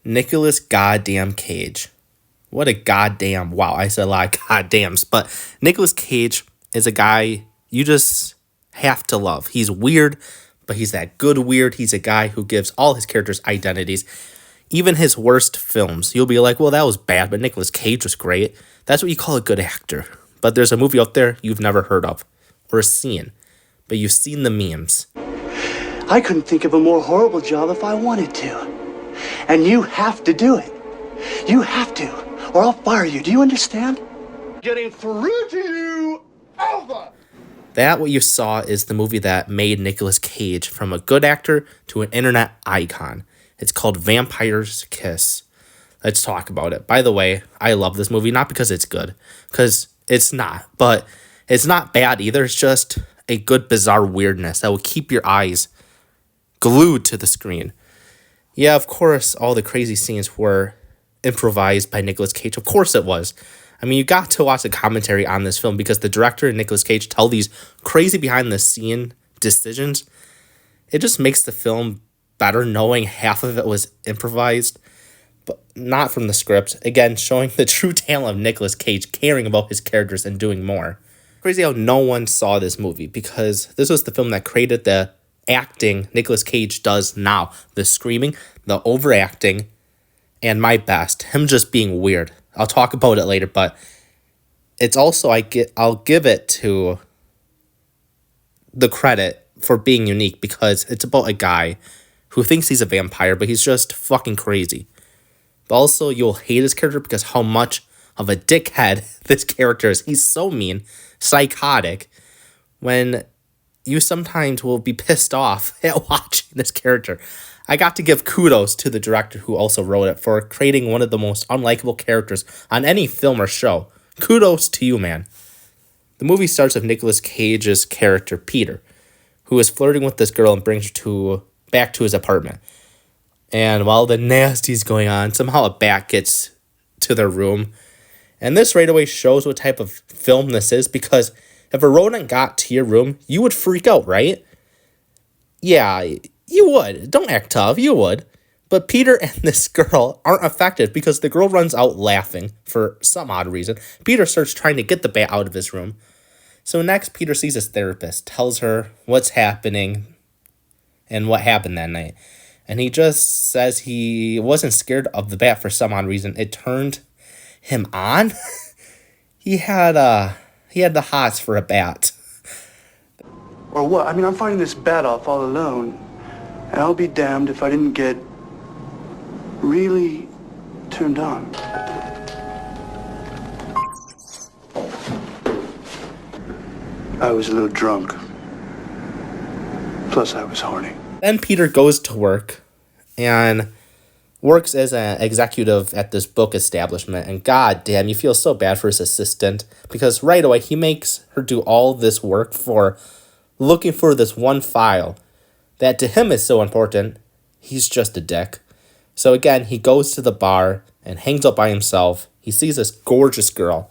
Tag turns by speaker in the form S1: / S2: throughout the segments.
S1: Nicolas goddamn Cage. What a goddamn, wow, I said a lot of goddams, but Nicolas Cage is a guy you just have to love. He's weird, but he's that good weird. He's a guy who gives all his characters identities. Even his worst films, you'll be like, well, that was bad, but Nicolas Cage was great. That's what you call a good actor. But there's a movie out there you've never heard of or seen, but you've seen the memes.
S2: I couldn't think of a more horrible job if I wanted to. And you have to do it. You have to, or I'll fire you. Do you understand? Getting through to you, over.
S1: That what you saw is the movie that made Nicolas Cage from a good actor to an internet icon. It's called Vampire's Kiss. Let's talk about it. By the way, I love this movie, not because it's good, because it's not, but it's not bad either. It's just a good, bizarre weirdness that will keep your eyes glued to the screen. Yeah, of course, all the crazy scenes were improvised by Nicolas Cage. Of course it was. I mean, you got to watch the commentary on this film because the director and Nicolas Cage tell these crazy behind-the-scene decisions. It just makes the film better knowing half of it was improvised, but not from the script. Again, showing the true talent of Nicolas Cage, caring about his characters and doing more. Crazy how no one saw this movie because this was the film that created the acting Nicolas Cage does now. The screaming, the overacting, and my best, him just being weird. I'll talk about it later, but it's also, I'll give it to the credit for being unique because it's about a guy who thinks he's a vampire, but he's just fucking crazy. But also, you'll hate his character because how much of a dickhead this character is. He's so mean, psychotic, when you sometimes will be pissed off at watching this character. I got to give kudos to the director who also wrote it for creating one of the most unlikable characters on any film or show. Kudos to you, man. The movie starts with Nicolas Cage's character, Peter, who is flirting with this girl and brings her back to his apartment. And while the nasty's going on, somehow a bat gets to their room. And this right away shows what type of film this is, because if a rodent got to your room, you would freak out, right? Yeah, you would. Don't act tough, you would. But Peter and this girl aren't affected because the girl runs out laughing for some odd reason. Peter starts trying to get the bat out of his room. So next, Peter sees his therapist, tells her what's happening and what happened that night. And he just says he wasn't scared of the bat for some odd reason. It turned him on. He had the hots for a bat.
S2: Or what? I mean, I'm fighting this bat off all alone. And I'll be damned if I didn't get really turned on. I was a little drunk. Plus, I was horny.
S1: Then Peter goes to work and works as an executive at this book establishment. And goddamn, you feel so bad for his assistant because right away he makes her do all this work for looking for this one file that to him is so important. He's just a dick. So again, he goes to the bar and hangs out by himself. He sees this gorgeous girl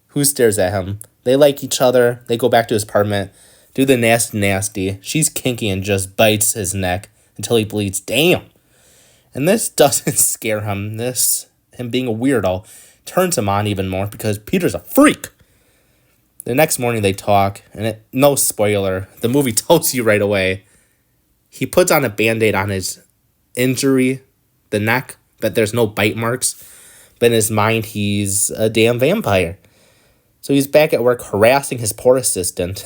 S1: who stares at him. They like each other. They go back to his apartment, do the nasty. She's kinky and just bites his neck until he bleeds. Damn. And this doesn't scare him. Him being a weirdo, turns him on even more because Peter's a freak. The next morning they talk, and no spoiler, the movie tells you right away. He puts on a Band-Aid on his injury, the neck, but there's no bite marks. But in his mind, he's a damn vampire. So he's back at work harassing his poor assistant,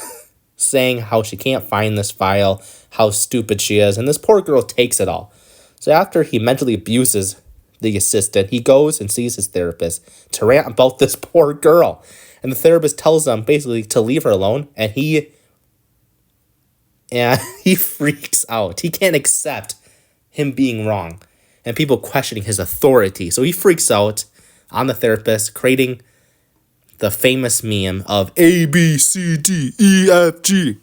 S1: saying how she can't find this file, how stupid she is, and this poor girl takes it all. So after he mentally abuses the assistant, he goes and sees his therapist to rant about this poor girl. And the therapist tells him basically to leave her alone, and he freaks out. He can't accept him being wrong and people questioning his authority. So he freaks out on the therapist, creating the famous meme of A, B, C, D, E, F, G.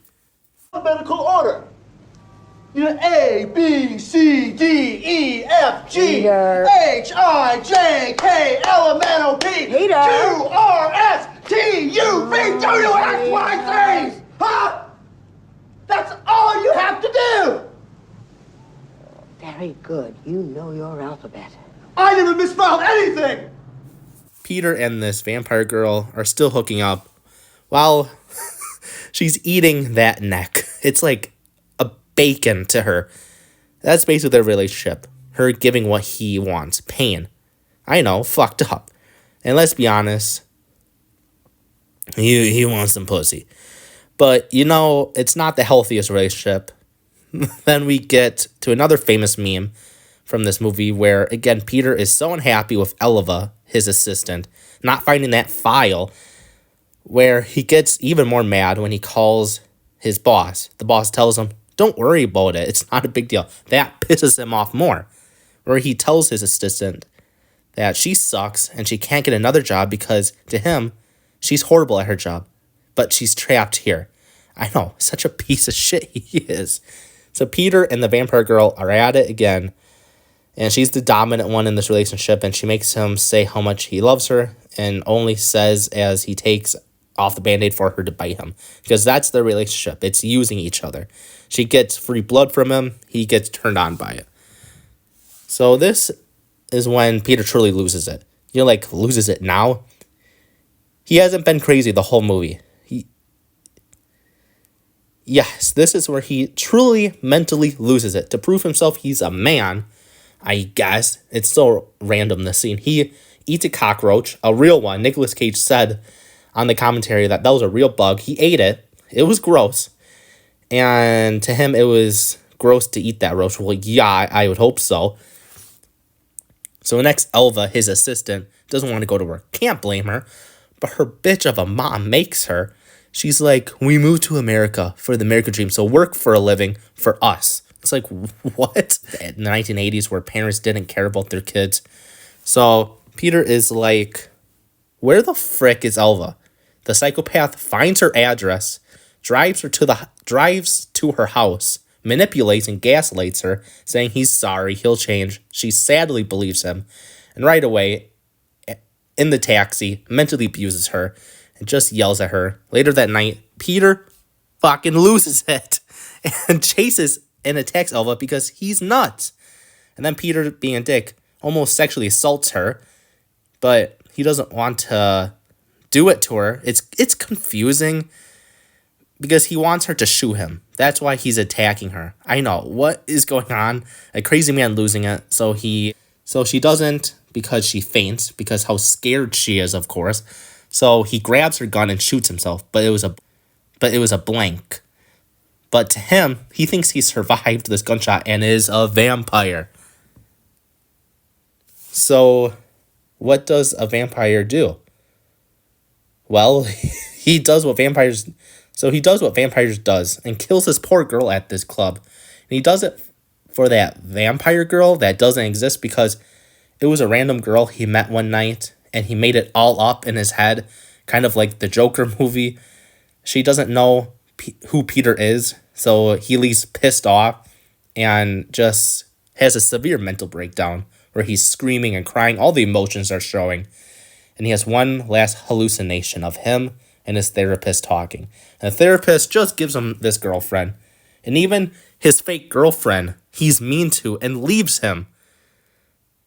S2: Alphabetical order. You know, A, B, C, D, E, F, G,
S3: Peter.
S2: H, I, J, K, L, M, N, O, P,
S3: Peter.
S2: Q, R, S, T, U, V, W, X, Y, Z. Huh? That's all you have to do.
S3: Very good. You know your alphabet.
S2: I never misspelled anything!
S1: Peter and this vampire girl are still hooking up while she's eating that neck. It's like a bacon to her. That's basically their relationship. Her giving what he wants. Pain. I know, fucked up. And let's be honest, he wants some pussy. But, it's not the healthiest relationship. Then we get to another famous meme from this movie where, again, Peter is so unhappy with Elva, his assistant, not finding that file, where he gets even more mad when he calls his boss. The boss tells him, don't worry about it. It's not a big deal. That pisses him off more. Where he tells his assistant that she sucks and she can't get another job because, to him, she's horrible at her job. But she's trapped here. I know, such a piece of shit he is. So Peter and the vampire girl are at it again. And she's the dominant one in this relationship. And she makes him say how much he loves her. And only says as he takes off the Band-Aid for her to bite him. Because that's their relationship. It's using each other. She gets free blood from him. He gets turned on by it. So this is when Peter truly loses it. Loses it now? He hasn't been crazy the whole movie. Yes, this is where he truly mentally loses it. To prove himself he's a man, I guess. It's so random, this scene. He eats a cockroach, a real one. Nicolas Cage said on the commentary that was a real bug. He ate it. It was gross. And to him, it was gross to eat that roach. Well, yeah, I would hope so. So next, Elva, his assistant, doesn't want to go to work. Can't blame her. But her bitch of a mom makes her. She's like, we moved to America for the American dream, so work for a living for us. It's like, what? In the 1980s where parents didn't care about their kids. So Peter is like, where the frick is Elva? The psychopath finds her address, drives to her house, manipulates and gaslights her, saying he's sorry, he'll change. She sadly believes him. And right away, in the taxi, mentally abuses her and just yells at her. Later that night, Peter fucking loses it and chases and attacks Elva because he's nuts. And then Peter, being a dick, almost sexually assaults her, but he doesn't want to do it to her. It's confusing because he wants her to shoot him. That's why he's attacking her. I know, what is going on? A crazy man losing it. So she doesn't, because she faints, because how scared she is, of course. So he grabs her gun and shoots himself, but it was a blank. But to him, he thinks he survived this gunshot and is a vampire. So what does a vampire do? Well, he does what vampires does and kills this poor girl at this club. And he does it for that vampire girl that doesn't exist because it was a random girl he met one night and he made it all up in his head, kind of like the Joker movie. She doesn't know who Peter is, so he leaves pissed off and just has a severe mental breakdown where he's screaming and crying. All the emotions are showing. And he has one last hallucination of him and his therapist talking. And the therapist just gives him this girlfriend. And even his fake girlfriend, he's mean to and leaves him.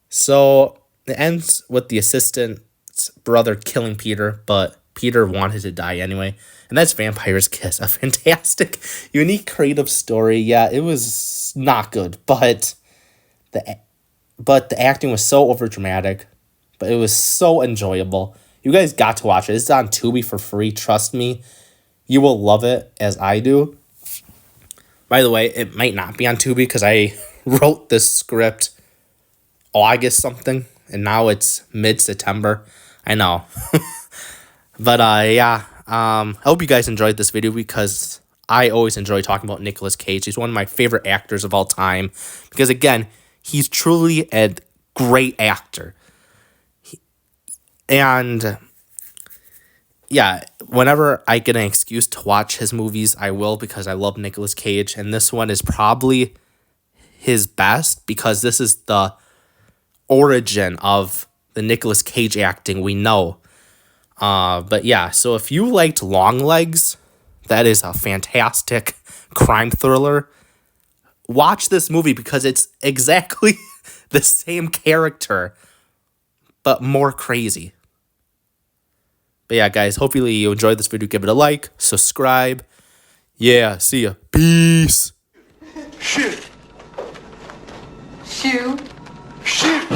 S1: So it ends with the assistant's brother killing Peter, but Peter wanted to die anyway. And that's Vampire's Kiss, a fantastic, unique, creative story. Yeah, it was not good, but the acting was so overdramatic, but it was so enjoyable. You guys got to watch it. It's on Tubi for free. Trust me, you will love it as I do. By the way, it might not be on Tubi because I wrote this script August something, and now it's mid-September. I know. But yeah, I hope you guys enjoyed this video because I always enjoy talking about Nicolas Cage. He's one of my favorite actors of all time because, again, he's truly a great actor. And yeah, whenever I get an excuse to watch his movies, I will because I love Nicolas Cage. And this one is probably his best because this is the origin of the Nicolas Cage acting we know. But yeah, so if you liked Longlegs, that is a fantastic crime thriller. Watch this movie because it's exactly the same character, but more crazy. But yeah, guys, hopefully you enjoyed this video. Give it a like, subscribe. Yeah, see ya. Peace.
S2: Shoot.
S3: Shoot.
S2: Shoot!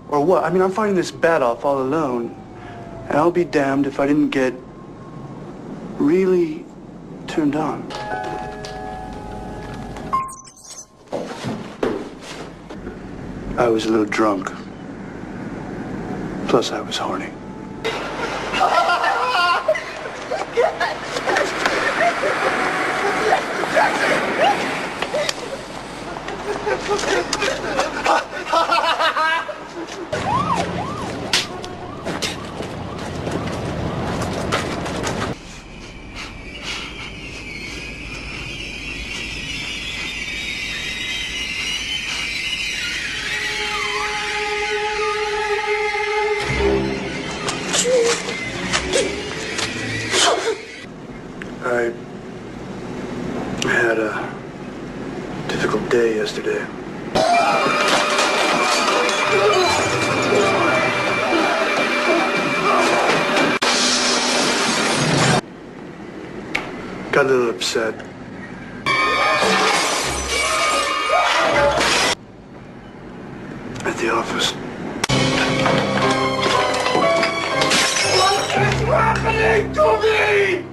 S2: Or what? I mean, I'm fighting this bat off all alone. And I'll be damned if I didn't get really turned on. I was a little drunk. Plus, I was horny. I had a difficult day yesterday. Got a little upset. At the office.
S3: What is happening to me?